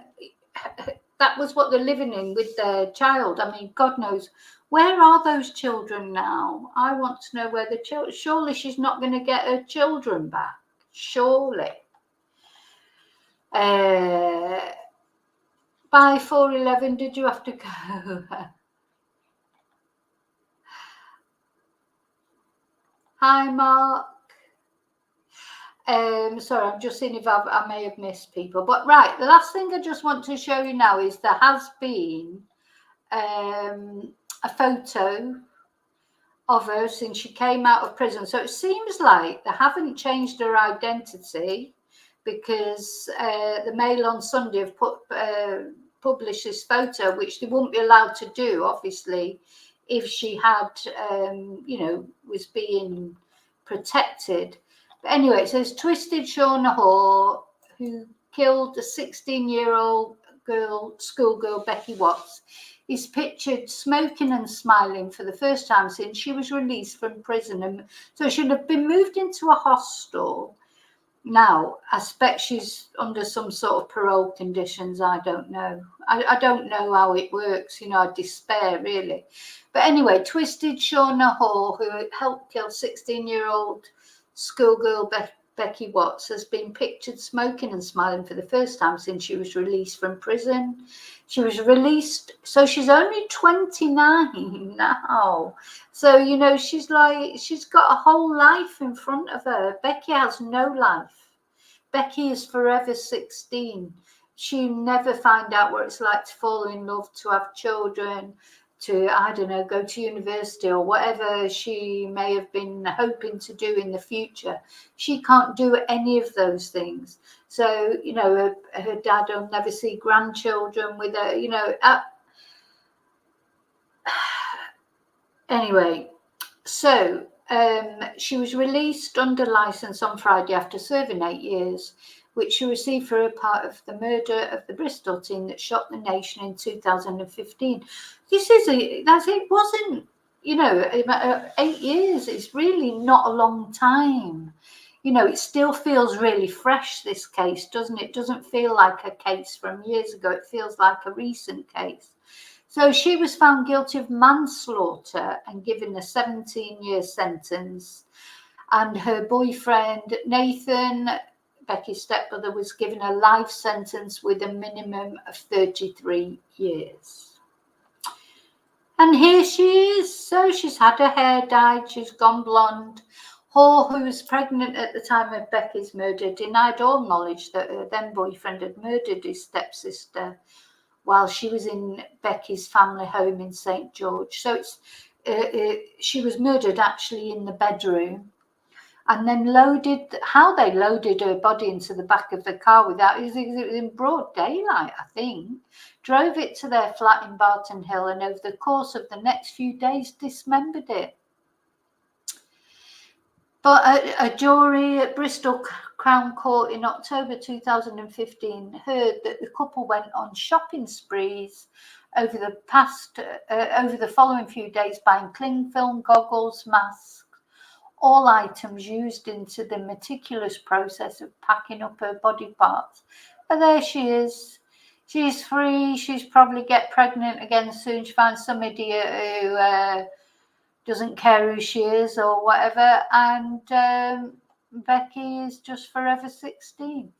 that was what they're living in with their child. I mean, God knows, where are those children now? I want to know where the children, surely she's not going to get her children back. Surely. By 4:11, did you have to go? Hi, Mark. Sorry, I'm just seeing if I may have missed people. But right, the last thing I just want to show you now is there has been a photo of her since she came out of prison. So it seems like they haven't changed her identity, because the Mail on Sunday have published this photo, which they wouldn't be allowed to do, obviously, if she had, was being protected. But anyway, it says Twisted Shauna Hoare, who killed a 16-year-old schoolgirl Becky Watts, is pictured smoking and smiling for the first time since she was released from prison. And so she'd have been moved into a hostel. Now, I expect she's under some sort of parole conditions. I don't know. I don't know how it works. I despair, really. But anyway, Twisted Shauna Hoare, who helped kill 16-year-old schoolgirl Becky Watts, has been pictured smoking and smiling for the first time since she was released from prison. She was released, so she's only 29 now. So, she's got a whole life in front of her. Becky has no life. Becky is forever 16. She'll never find out what it's like to fall in love, to have children, to, I don't know, go to university or whatever she may have been hoping to do in the future. She can't do any of those things. So, her dad will never see grandchildren with her, Anyway, so She was released under licence on Friday after serving 8 years, which she received for a part of the murder of the Bristol teen that shocked the nation in 2015. It wasn't, 8 years is really not a long time. It still feels really fresh, this case, doesn't it? It doesn't feel like a case from years ago. It feels like a recent case. So she was found guilty of manslaughter and given a 17-year sentence. And her boyfriend, Nathan, Becky's stepbrother, was given a life sentence with a minimum of 33 years. And here she is. So she's had her hair dyed, she's gone blonde. Hoare, who was pregnant at the time of Becky's murder, denied all knowledge that her then boyfriend had murdered his stepsister while she was in Becky's family home in St. George. So she was murdered actually in the bedroom, and then how they loaded her body into the back of the car it was in broad daylight, I think, drove it to their flat in Barton Hill, and over the course of the next few days dismembered it. But a jury at Bristol Crown Court in October 2015 heard that the couple went on shopping sprees over the following few days, buying cling film, goggles, masks, all items used into the meticulous process of packing up her body parts. But there she is. She's free. She's probably get pregnant again soon. She finds some idiot who doesn't care who she is or whatever, and Becky is just forever 16.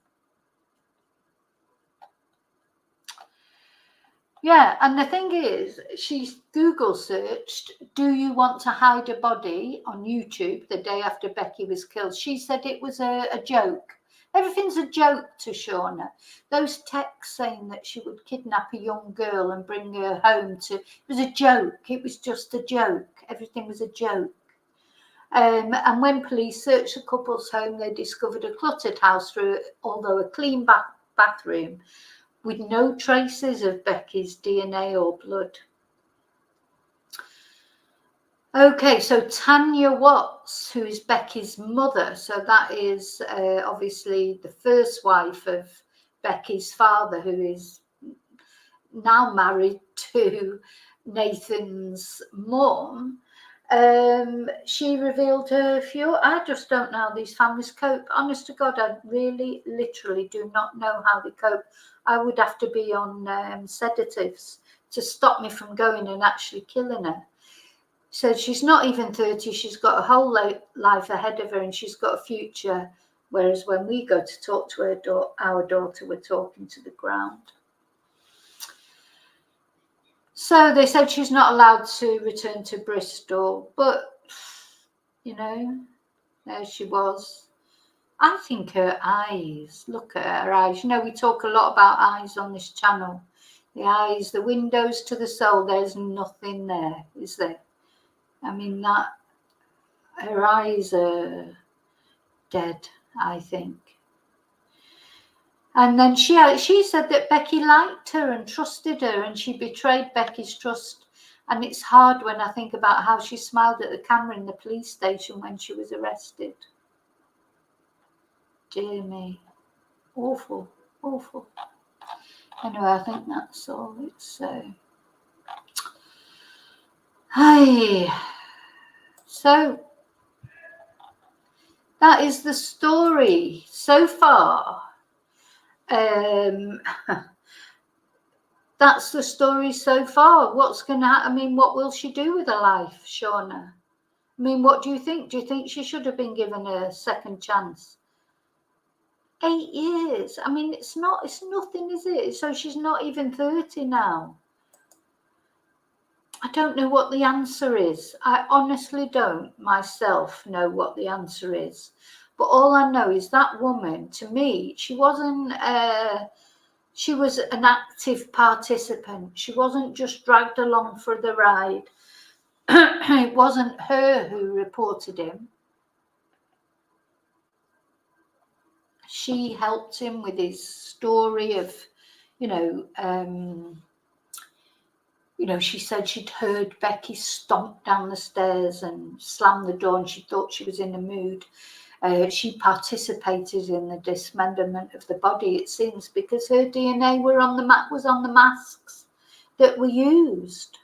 Yeah, and the thing is, she's Google searched, "Do you want to hide a body?" on YouTube the day after Becky was killed. She said it was a joke. Everything's a joke to Shauna. Those texts saying that she would kidnap a young girl and bring her home it was a joke. It was just a joke. Everything was a joke. And when police searched the couple's home, they discovered a cluttered house although a clean bathroom with no traces of Becky's DNA or blood. Okay, so Tanya Watts, who is Becky's mother, so that is obviously the first wife of Becky's father, who is now married to Nathan's mum. She revealed her fear. I just don't know how these families cope. Honest to God, I really, literally do not know how they cope. I would have to be on sedatives to stop me from going and actually killing her. So she's not even 30. She's got a whole life ahead of her, and she's got a future. Whereas when we go to talk to our daughter, we're talking to the ground. So they said she's not allowed to return to Bristol, but, there she was. I think her eyes, look at her eyes. We talk a lot about eyes on this channel. The eyes, the windows to the soul, there's nothing there, is there? I mean, her eyes are dead, I think. And then she said that Becky liked her and trusted her, and she betrayed Becky's trust. And it's hard when I think about how she smiled at the camera in the police station when she was arrested. Dear me. Awful, awful. Anyway, I think that's all it's So that is the story so far. That's the story so far. What's going to happen? I mean, what will she do with her life, Shauna? I mean, what do you think? Do you think she should have been given a second chance? 8 years. I mean, it's nothing, is it? So she's not even 30 now. I don't know what the answer is. I honestly don't myself know what the answer is. But all I know is that woman, to me, she wasn't, she was an active participant. She wasn't just dragged along for the ride. It wasn't her who reported him. She helped him with his story of, you know, she said she'd heard Becky stomp down the stairs and slam the door, and she thought she was in a mood. She participated in the dismemberment of the body, it seems, because her DNA was on the masks that were used.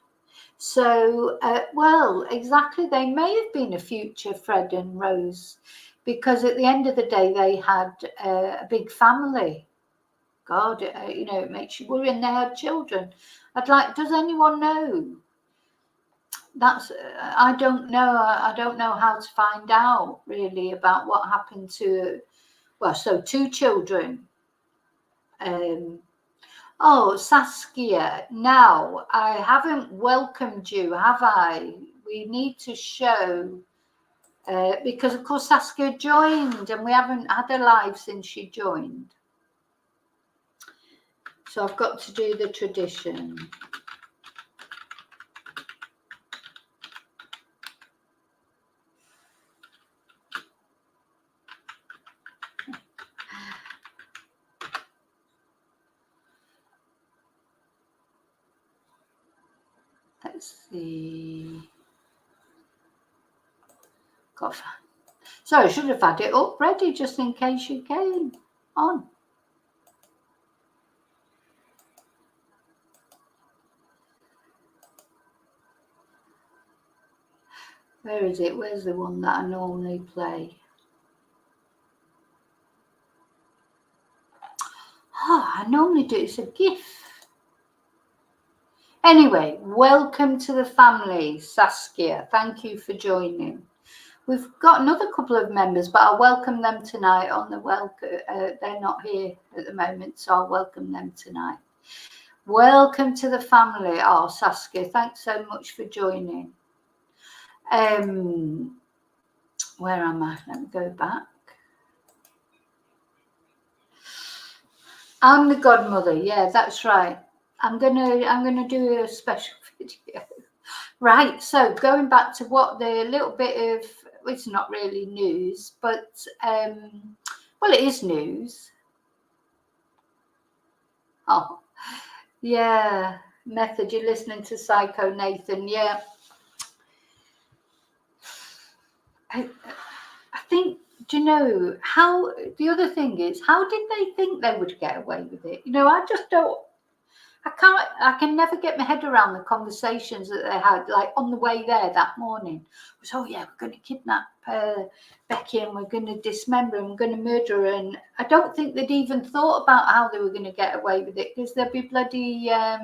So, well, exactly, they may have been a future Fred and Rose, because at the end of the day, they had a big family. God, you know, it makes you worry, and they had children. Does anyone know? That's, I don't know. I don't know how to find out really about what happened to, well, so 2 children. Oh, Saskia, now I haven't welcomed you, have I? We need to show, because of course Saskia joined and we haven't had a live since she joined. So I've got to do the tradition. Let's see. God. So I should have had it up ready just in case you came on. Where is it? Where's the one that I normally play? Oh, I normally do. It's a GIF. Anyway, welcome to the family, Saskia. Thank you for joining. We've got another couple of members, but I'll welcome them tonight on the welcome. They're not here at the moment, so I'll welcome them tonight. Welcome to the family. Oh, Saskia, thanks so much for joining. Where am I? Let me go back. I'm the godmother. Yeah, that's right. I'm gonna do a special video. Right. So going back to what the little bit of, it's not really news, but well, it is news. Oh, yeah. Method. You're listening to Psycho Nathan. Yeah. I think, do you know how, the other thing is, how did they think they would get away with it? You know, I just don't, I can never get my head around the conversations that they had, like on the way there that morning. It was, oh yeah, we're going to kidnap Becky and we're going to dismember and we're going to murder her. And I don't think they'd even thought about how they were going to get away with it, because there'd be bloody, I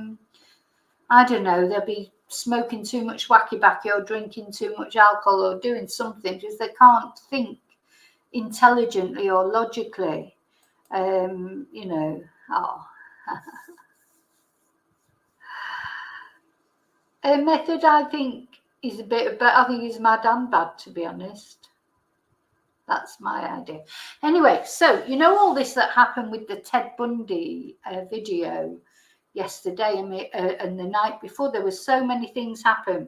don't know, they'll be smoking too much wacky backy or drinking too much alcohol or doing something, because they can't think intelligently or logically. You know, oh. A method, I think, is a bit, but I think he's mad and bad, to be honest. That's my idea. Anyway, so you know all this that happened with the Ted Bundy video yesterday and the night before, there were so many things happen.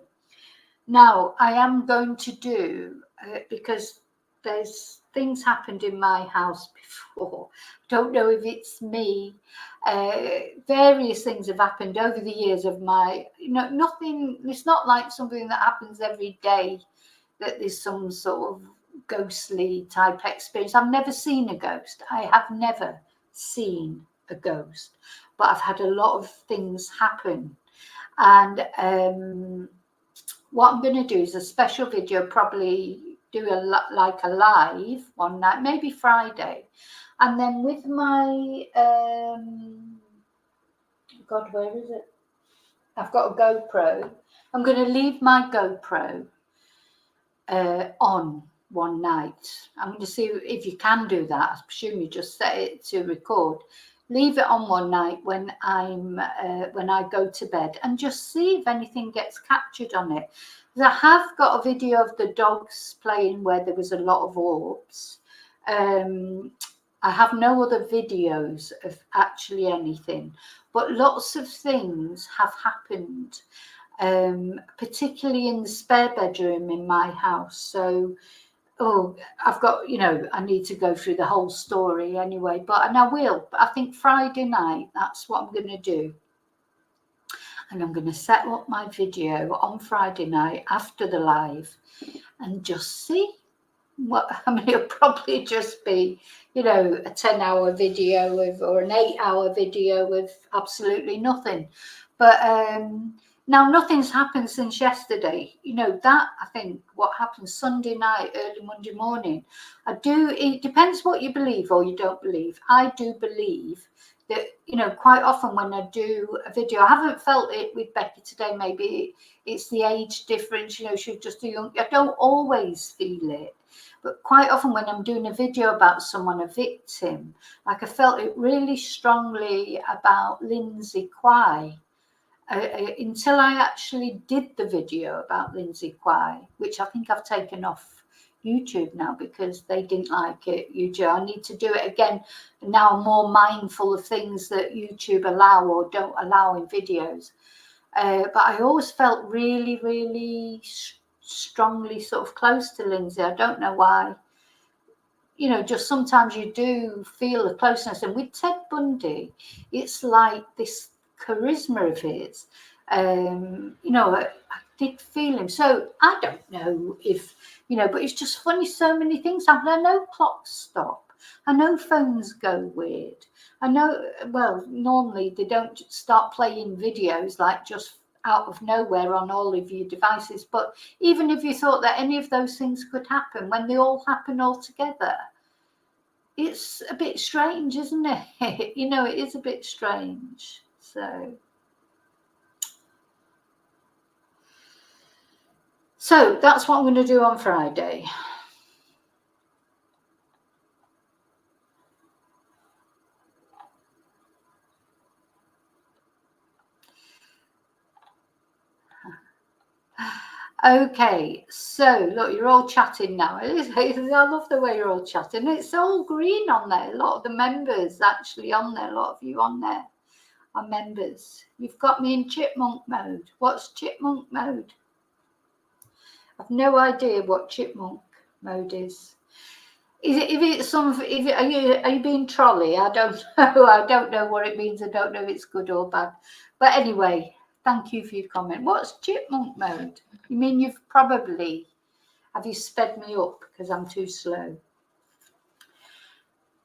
Now I am going to do, because there's things happened in my house before, don't know if it's me, various things have happened over the years of my, you know, nothing, it's not like something that happens every day, that there's some sort of ghostly type experience. I've never seen a ghost. I have never seen a ghost, but I've had a lot of things happen. And what I'm going to do is a special video, probably do like a live one night, maybe Friday, and then with my God, where is it? I've got a GoPro. I'm going to leave my GoPro on one night. I'm going to see if you can do that. I presume you just set it to record. Leave it on one night when I go to bed, and just see if anything gets captured on it. I have got a video of the dogs playing where there was a lot of orbs. I have no other videos of actually anything, but lots of things have happened, particularly in the spare bedroom in my house. So, oh, I've got, you know, I need to go through the whole story anyway, and I will. But I think Friday night, that's what I'm going to do. and I'm going to set up my video on Friday night after the live and just see what, I mean, it'll probably just be, you know, a 10-hour video or an 8-hour video with absolutely nothing. But now nothing's happened since yesterday. You know, that, I think, what happened Sunday night, early Monday morning, it depends what you believe or you don't believe. I do believe that, you know, quite often when I do a video, I haven't felt it with Becky today, maybe it's the age difference, you know, she's just too young. I don't always feel it. But quite often when I'm doing a video about someone, a victim, like I felt it really strongly about Lindsay Quay. Until I actually did the video about Lindsay Quay, which I think I've taken off YouTube now because they didn't like it. YouTube, I need to do it again. Now I'm more mindful of things that YouTube allow or don't allow in videos. But I always felt really, really strongly sort of close to Lindsay. I don't know why. You know, just sometimes you do feel a closeness. And with Ted Bundy, it's like this charisma of his. You know, I did feel him. So I don't know if, you know, but it's just funny, so many things happen. I know clocks stop. I know phones go weird. I know, well, normally they don't start playing videos like just out of nowhere on all of your devices. But even if you thought that any of those things could happen, when they all happen all together, it's a bit strange, isn't it? You know, it is a bit strange. So that's what I'm going to do on Friday. Okay, so look, you're all chatting now. I love the way you're all chatting. It's all green on there. A lot of the members actually on there. A lot of you on there are members. You've got me in chipmunk mode. What's chipmunk mode? I've no idea what chipmunk mode is. Are you being trolly? I don't know. I don't know what it means. I don't know if it's good or bad. But anyway, thank you for your comment. What's chipmunk mode? You mean have you sped me up because I'm too slow?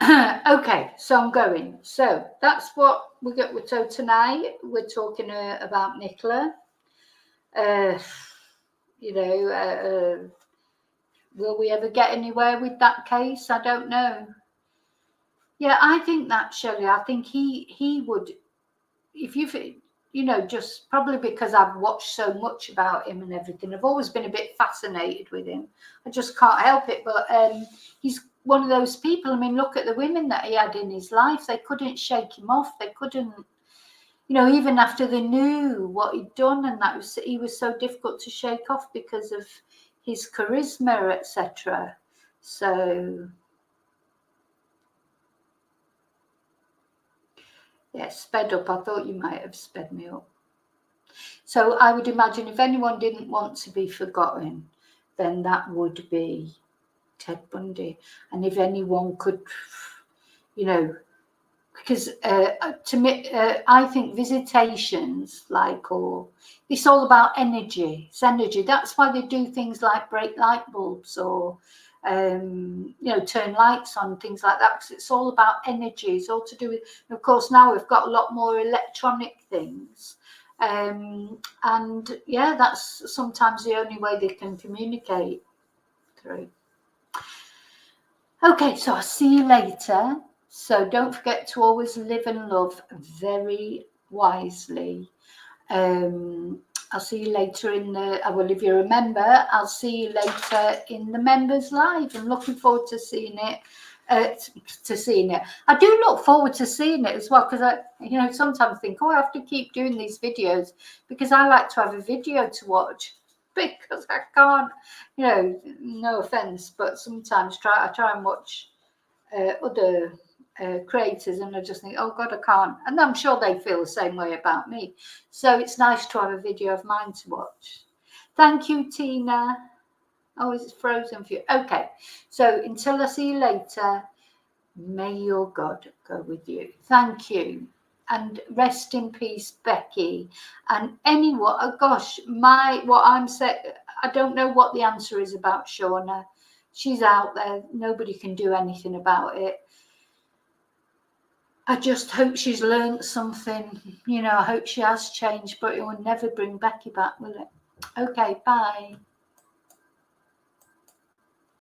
Okay, so I'm going. So that's what we get. So tonight we're talking about Nicola. You know, will we ever get anywhere with that case? I don't know. Yeah, I think that, Shelley, I think he would, if you know, just probably because I've watched so much about him and everything. I've always been a bit fascinated with him. I just can't help it. But he's one of those people. I mean, look at the women that he had in his life. They couldn't shake him off. They couldn't, you know, even after they knew what he'd done, and he was so difficult to shake off because of his charisma, etc. So yeah, sped up. I thought you might have sped me up. So I would imagine if anyone didn't want to be forgotten, then that would be Ted Bundy. And if anyone could, you know, because to me, I think visitations, it's all about energy. It's energy. That's why they do things like break light bulbs or, you know, turn lights on, things like that, because it's all about energy. It's all to do with, of course, now we've got a lot more electronic things. And yeah, that's sometimes the only way they can communicate through. Okay, so I'll see you later. So don't forget to always live and love very wisely. I'll see you later well, if you're a member, I'll see you later in the members live. I'm looking forward to seeing it. I do look forward to seeing it as well, because I, you know, sometimes think, I have to keep doing these videos because I like to have a video to watch, because I can't, you know, no offense, but sometimes I try and watch other creators, and I just think, oh God, I can't. And I'm sure they feel the same way about me. So it's nice to have a video of mine to watch. Thank you, Tina. Oh, it's frozen for you. Okay, so until I see you later, may your God go with you. Thank you. and rest in peace, Becky. And anyone, oh gosh, what I'm saying, I don't know what the answer is about Shauna. She's out there. Nobody can do anything about it. I just hope she's learned something. You know, I hope she has changed, but it will never bring Becky back, will it? Okay, bye.